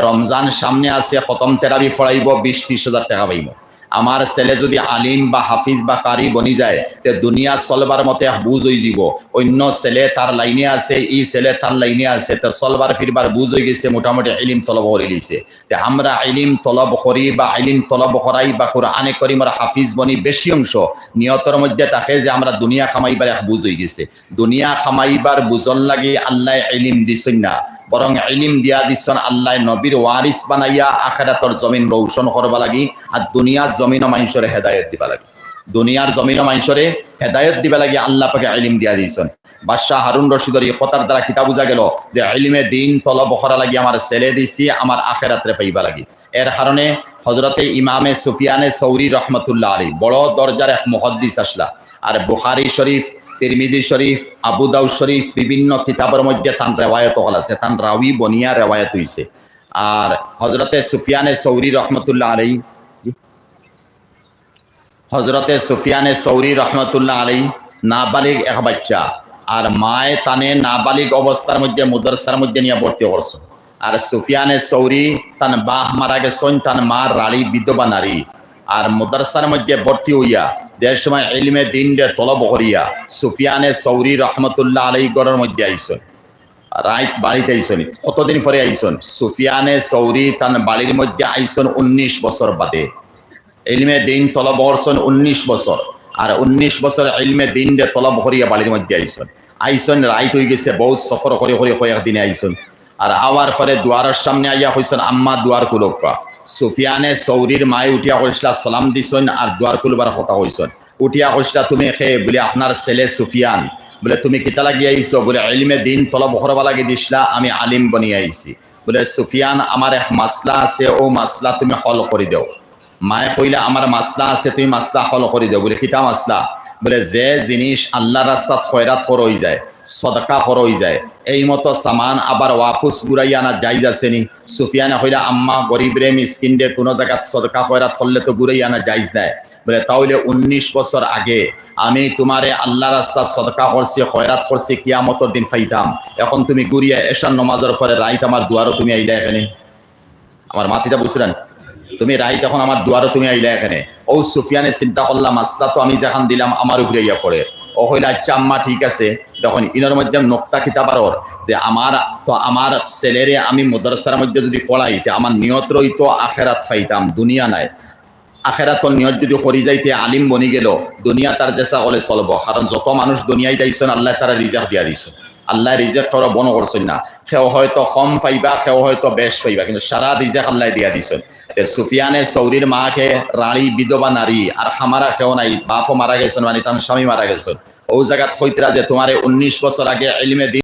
রমজান সামনে আছে, খতম তেরাবি পড়াইব, 20-30 হাজার টাকা পাইব। আমার ছেলে যদি আলিম বা হাফিজ বা কারি বনি যায়, তে দুনিয়া চলবার মতে বুঝ হয়ে যাব। অন্য ছেলে তার লাইনে আছে, ই ছেলে তার লাইনে আছে, তো চলবার ফিরবার বুঝ হয়ে গেছে, মোটামুটি ইলিম তলব করে লিছে। তে আমরা ইলিম তলব করি বা ইলিম তলব করাই বা কোরআনে করিমের হাফিজ বনি, বেশি অংশ নিয়তর মধ্যে থাকে যে আমরা দুনিয়া খামাইবার এক বুঝ হয়ে গেছে। দুনিয়া খামাইবার বুঝন লাগে আল্লাহ ইলিম দিছেন না, বরং ইলিম দিয়া দিচ্ছেন আল্লাহ নবীর ওয়ারিস বানাইয়া আখিরাতর জমিন রৌশন করবা লাগি, আর দুনিয়ার জমিন মানুষের হেদায়ত দিবা লাগে। দুনিয়ার জমিন মানুষরে হেদায়ত দিবা লাগে আল্লাহ পাকে ইলিম দিয়া দিয়েছেন। বাদশাহ হারুন রশিদের এই কথার দ্বারা কিতাব বুঝা গেল যে ইলিমে দিন তলব করা লাগি আমার ছেলে দিছি, আমার আখিরাতরে পাইবা লাগি। এর কারণে হযরতে ইমামে সুফিয়ানে সৌরি রহমতুল্লাহ আলাইহি বড় দরজার এক মুহাদ্দিস আসলা। আর বুখারী শরীফ, তিরমিজি শরীফ, আবু দাউদ শরীফ বিভিন্ন কিতাবের মধ্যে তান রেওয়ায়ত হল আছে, তান রাউি বনিয়া রেওয়ায়ত হইছে। আর হযরতে সুফিয়ানে সৌরি রহমতুল্লাহ আলাইহি, হযরতে সুফিয়ানে সৌরি রহমতুল্লাহ আলাইহি নাবালিগ এক বাচ্চা, আর মায়ে তানে নাবালিগ অবস্থার মধ্যে মুদরসার মধ্যে নিয়ে ভর্তি করছে। আর সুফিয়ানে সৌরি তান বাহ মারা গেছেন, তান মার রাড়ি বিধবা নারী। আর মুদরসার মধ্যে ভর্তি হইয়া দেড় সময় ইলমে দিন রে তলব করিয়া সুফিয়ানে সৌরি রহমতুল্লাহ আলাইহি গড়ের মধ্যে আইসন। রাইত বাড়িতে আইসন, কতদিন পরে আইসন? সুফিয়ানে সৌরি তান বাড়ির মধ্যে আইসন 19 বছর বাদে। ইলমে দিন তলব করছেন 19 বছর, আর 19 বছর ইলমে দিন রে তলব করিয়া বাড়ির মধ্যে আইসন। আইসন রাইত হয়ে গেছে, বহুত সফর করে করে কয়েকদিনে আইসন। আর আওয়ার পরে দুয়ারের সামনে আইয়া হইছেন, আম্মা দুয়ার কুলকা। সুফিয়ানে সৌরির মায়ে উঠিয়া কইসলা, সালাম দিছেন আর দুয়ার খুলবার কথা কইছেন। উঠিয়া কইসলা, তুমি খে বলে আপনার ছেলে সুফিয়ান, বলে তুমি কিতা লাগি আইছো? বলে ইলমে দিন তলব করবা লাগি দিসলা, আমি আলিম বনি আইছি। বলে সুফিয়ান, আমার এক মাসলা আছে, ও মাসলা তুমি হল করে দাও। মায়ে কইলা, আমার মাসলা আছে, তুমি মাসলা হল করে দাও। বলে কিতা মাসলা? বলে যে জিনিস আল্লাহ রাস্তাত খয়রাত হয়ে যায়, সদকা হয়ে যায়, এই মতো সামান আবার ওয়াপুস ঘুরাইয়া আনা জায়েজ আছে নি? সুফিয়ানে কইলা, আম্মা গরিব রে মিসকিন রে কোনো জায়গাত সদকা খয়রাত হলে তো ঘুরাই আনা জায়েজ নাই। বলে তাহলে 19 বছর আগে আমি তোমারে আল্লাহ রাস্তাত সদকা করছি, খয়রাত করছি, কিয়ামতের দিন ফাইতাম। এখন তুমি ঘুরিয়া এশার নমাজের পরে রাইত আমার দুয়ারও তুমি আইলা এখানে। আমার মাতিটা বুঝলেন? তুমি রাইত এখন আমার দুয়ারও তুমি আইলা এখানে। ও সুফিয়ানে চিন্তা করলাম, মাসলা তো আমি যেখান দিলাম আমার উপরে ইয়া পড়ে। ও হইলে আচ্ছা আম্মা ঠিক আছে, তখন ইনার মধ্যে নোক্তা কিতাবার যে আমার ছেলেরে আমি মাদ্রাসার মধ্যে যদি পড়াই, আমার নিয়ত রইতো আখেরাত ফাইতাম, দুনিয়া নাই। আখেরাতর নিয়ত যদি করি যাইতে আলিম বনি গেল, দুনিয়া তার জেসা হলে চলব। কারণ যত মানুষ দুনিয়ায় যাইছেন আল্লাহ তারা রিজার্ভ দিয়া দিয়েছেন। আল্লাহ রিজেক করা বন করছেন না। সেও হয়তো কম পাইবা, সেও হয়তো বেশ পাইবা, কিন্তু সারা রিজেক আল্লাহ দিয়া দিয়েছেন। সুফিয়ানে সৌরির মাকে রাড়ি বিধবা নারী, আর খামারা সেও নাই, বাপও মারা গেছেন, মানে তার স্বামী মারা গেছেন। ও জায়গাত হইতরা যে তোমার 19 বছর আগে ইলমে